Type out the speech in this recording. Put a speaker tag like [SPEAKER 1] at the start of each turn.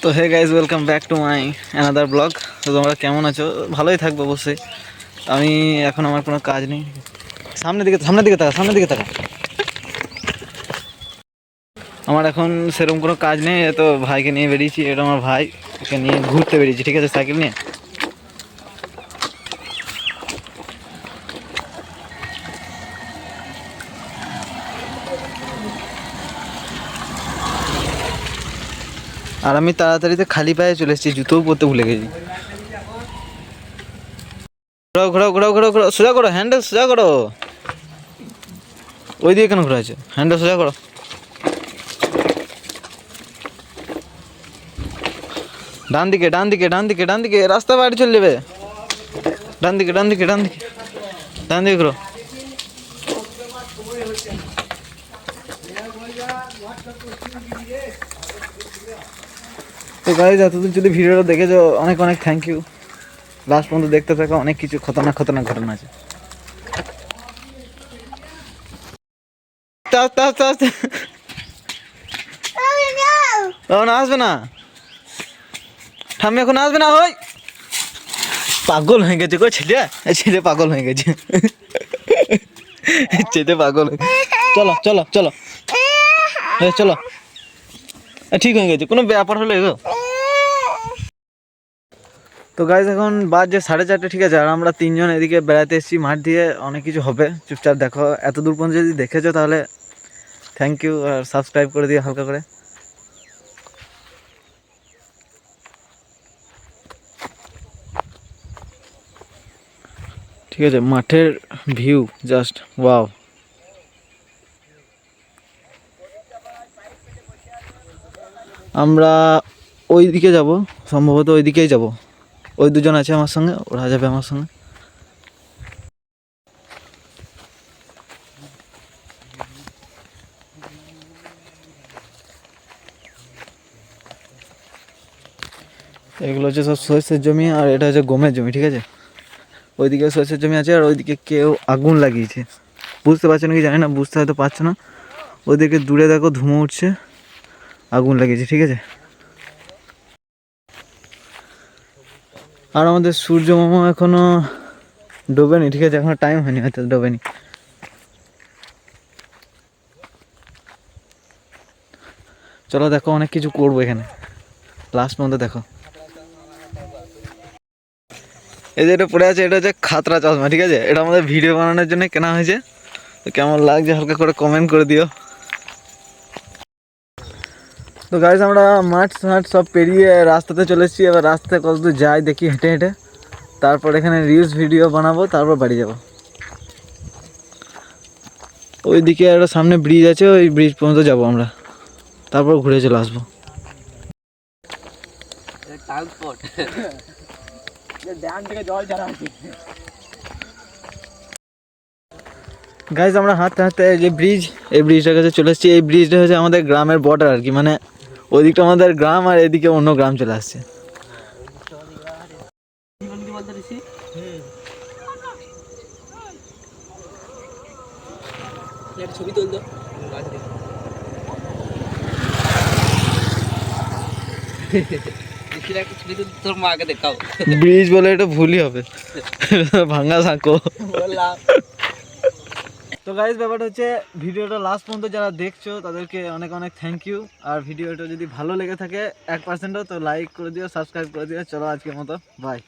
[SPEAKER 1] তো hey guys, welcome back to my another blog. তো তোমরা কেমন আছো? ভালোই থাকবো অবশ্যই। আমি এখন আমার কোনো কাজ নেই। সামনের দিকে তাকা। আমার এখন সেরকম কোনো কাজ নেই, তো ভাইকে নিয়ে বেরিয়েছি। এটা আমার ভাই, ওকে নিয়ে ঘুরতে বেরিয়েছি, ঠিক আছে, সাইকেল নিয়ে। আর আমি তাড়াতাড়িতে খালি পায়ে চলে এসেছি, জুতোও পরতে ভুলে গেছি। ঘোরাও, সোজা করো, হ্যান্ডেল সোজা করো। ওই দিকে কেন ঘোরা আছে? হ্যান্ডেল সোজা করো। ডান দিকে, রাস্তা বাইরে চলে যাবে। ডান দিকে ঘোরো। তো গাইজ, এতদিন যদি ভিডিওটা দেখেছো অনেক অনেক থ্যাংক ইউ। লাস্ট পর্যন্ত দেখতে থাকো, অনেক কিছু খতরনাক ঘটনা আছে। আস্তে এখন আসবে না, ঠাম্মি এখন আসবে না। ওই পাগল হয়ে গেছে গো ছেলে পাগল হয়ে গেছে। চলো ঠিক হয়ে গেছে, কোনো ব্যাপার হলো গো। তো গাইজ, এখন বাজে 4:30, ঠিক আছে। আর আমরা তিনজন এদিকে বেড়াতে এসেছি মাঠ দিয়ে। অনেক কিছু হবে, চুপচাপ দেখো। এত দূর পর্যন্ত যদি দেখেছো তাহলে থ্যাংক ইউ, আর সাবস্ক্রাইব করে দিও হালকা করে। ঠিক আছে, মাঠের ভিউ জাস্ট ওয়াও। আমরা ওই দিকে যাব, সম্ভবত ওই দিকেই যাব। ওই দুজন আছে আমার সঙ্গে, ওরা যাবে আমার সঙ্গে। এগুলো হচ্ছে সব সরষের জমি, আর এটা হচ্ছে গমের জমি, ঠিক আছে। ওইদিকে সরষের জমি আছে, আর ওইদিকে কেউ আগুন লাগিয়েছে। বুঝতে পারছো নাকি জানি না, বুঝতে হয়তো পারছো না। ওইদিকে দূরে দেখো ধুমো উঠছে, আগুন লাগিয়েছে, ঠিক আছে। আর আমাদের সূর্য মামা এখনো ডোবেনি, ঠিক আছে, এখনো টাইম হয়নি, হয়তো ডোবেনি। চলো দেখো, অনেক কিছু করবো এখানে, লাস্ট পর্যন্ত দেখো। এই যে এটা পড়ে আছে, এটা হচ্ছে খাতরা চশমা, ঠিক আছে। এটা আমাদের ভিডিও বানানোর জন্য কেনা হয়েছে। তো কেমন লাগছে হালকা করে কমেন্ট করে দিও। তো গাইজ, আমরা মাঠ সব পেরিয়ে রাস্তাতে চলে এসেছি। এবার রাস্তায় কতদূর যাই দেখি হেঁটে হেঁটে, তারপর এখানে রিলস ভিডিও বানাবো, তারপর বাড়ি যাব। ওইদিকে একটা সামনে ব্রিজ আছে, ওই ব্রিজ পর্যন্ত যাবো আমরা, তারপর ঘুরে চলে আসবো। গাইজ, আমরা হাঁটতে হাঁটতে যে ব্রিজ, এই ব্রিজটার কাছে চলে এসেছি। এই ব্রিজটা হচ্ছে আমাদের গ্রামের বর্ডার আর কি, মানে ওইদিকটা আমাদের গ্রাম আর এদিকে অন্য গ্রাম চলে আসছে। ছবি তুলতো তোর মাকে দেখাও। ব্রিজ বলে এটা ভুলই হবে, ভাঙা সাঁকো। তো গাইজ, ব্যাপারটা হচ্ছে ভিডিওটা লাস্ট পর্যন্ত যারা দেখছো তাদেরকে অনেক অনেক থ্যাংক ইউ। আর ভিডিওটা যদি ভালো লেগে থাকে 1%ও, তো লাইক করে দিও, সাবস্ক্রাইব করে দিও। চলো আজকের মতো বাই।